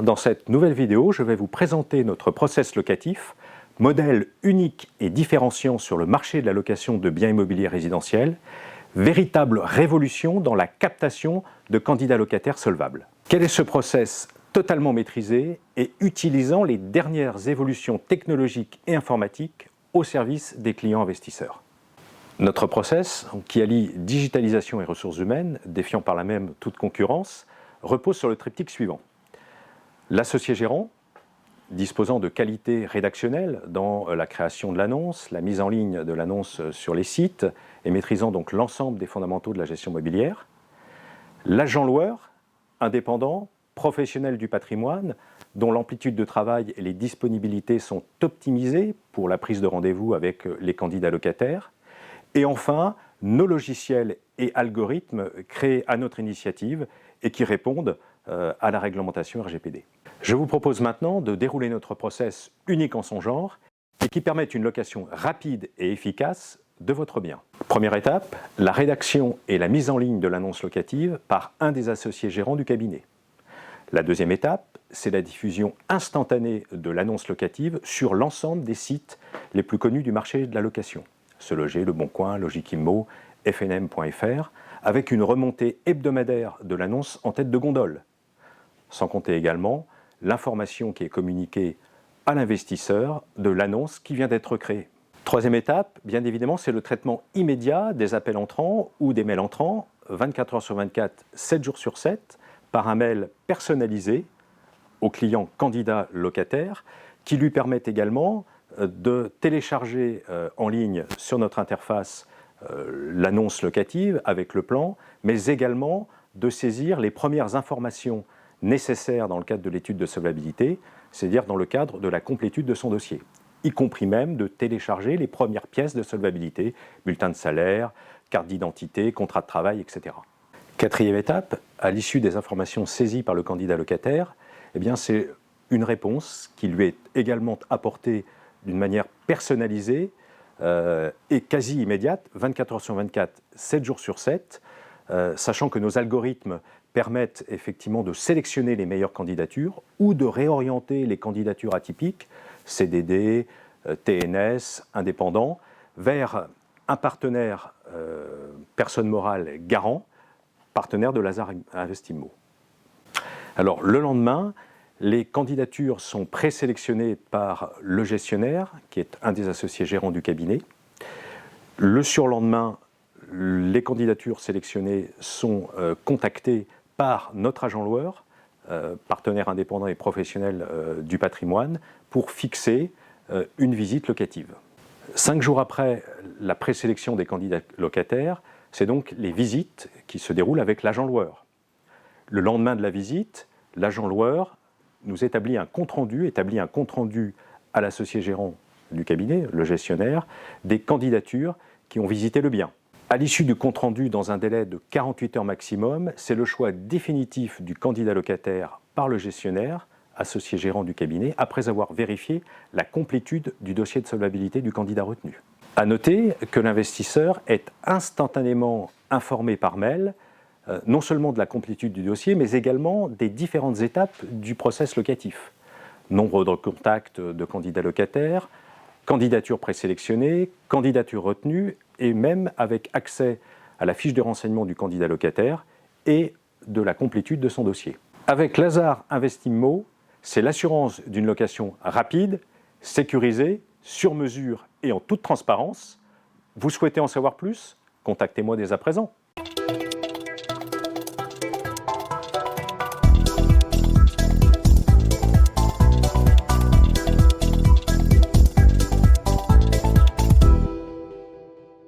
dans cette nouvelle vidéo, je vais vous présenter notre process locatif, modèle unique et différenciant sur le marché de la location de biens immobiliers résidentiels, véritable révolution dans la captation de candidats locataires solvables. Quel est ce process totalement maîtrisé et utilisant les dernières évolutions technologiques et informatiques au service des clients investisseurs? Notre process, qui allie digitalisation et ressources humaines, défiant par là même toute concurrence, repose sur le triptyque suivant. L'associé gérant, disposant de qualités rédactionnelles dans la création de l'annonce, la mise en ligne de l'annonce sur les sites et maîtrisant donc l'ensemble des fondamentaux de la gestion immobilière. L'agent loueur, indépendant, professionnel du patrimoine, dont l'amplitude de travail et les disponibilités sont optimisées pour la prise de rendez-vous avec les candidats locataires. Et enfin, nos logiciels et algorithmes créés à notre initiative et qui répondent à la réglementation RGPD. Je vous propose maintenant de dérouler notre process unique en son genre et qui permet une location rapide et efficace de votre bien. Première étape, la rédaction et la mise en ligne de l'annonce locative par un des associés gérants du cabinet. La deuxième étape, c'est la diffusion instantanée de l'annonce locative sur l'ensemble des sites les plus connus du marché de la location. Se Loger, Le Bon Coin, Logic-Immo, FNM.fr, avec une remontée hebdomadaire de l'annonce en tête de gondole. Sans compter également l'information qui est communiquée à l'investisseur de l'annonce qui vient d'être créée. Troisième étape, bien évidemment, c'est le traitement immédiat des appels entrants ou des mails entrants, 24 heures sur 24, 7 jours sur 7, par un mail personnalisé au client candidat locataire, qui lui permet également de télécharger en ligne sur notre interface l'annonce locative avec le plan, mais également de saisir les premières informations nécessaires dans le cadre de l'étude de solvabilité, c'est-à-dire dans le cadre de la complétude de son dossier, y compris même de télécharger les premières pièces de solvabilité, bulletin de salaire, carte d'identité, contrat de travail, etc. Quatrième étape, à l'issue des informations saisies par le candidat locataire, eh bien, c'est une réponse qui lui est également apportée d'une manière personnalisée et quasi immédiate, 24 heures sur 24, 7 jours sur 7, sachant que nos algorithmes permettent effectivement de sélectionner les meilleures candidatures ou de réorienter les candidatures atypiques, CDD, TNS, indépendants, vers un partenaire, personne morale garant, partenaire de Lazare Investimmo. Alors le lendemain, les candidatures sont présélectionnées par le gestionnaire, qui est un des associés gérants du cabinet. Le surlendemain, les candidatures sélectionnées sont contactées par notre agent loueur, partenaire indépendant et professionnel du patrimoine, pour fixer une visite locative. 5 jours après la présélection des candidats locataires, c'est donc les visites qui se déroulent avec l'agent loueur. Le lendemain de la visite, l'agent loueur nous établit un compte-rendu à l'associé gérant du cabinet, le gestionnaire, des candidatures qui ont visité le bien. À l'issue du compte-rendu, dans un délai de 48 heures maximum, c'est le choix définitif du candidat locataire par le gestionnaire, associé gérant du cabinet, après avoir vérifié la complétude du dossier de solvabilité du candidat retenu. À noter que l'investisseur est instantanément informé par mail, non seulement de la complétude du dossier, mais également des différentes étapes du process locatif. Nombre de contacts de candidats locataires, candidature présélectionnée, candidature retenue, et même avec accès à la fiche de renseignement du candidat locataire et de la complétude de son dossier. Avec Lazare Investimmo, c'est l'assurance d'une location rapide, sécurisée, sur mesure et en toute transparence. Vous souhaitez en savoir plus? Contactez-moi dès à présent.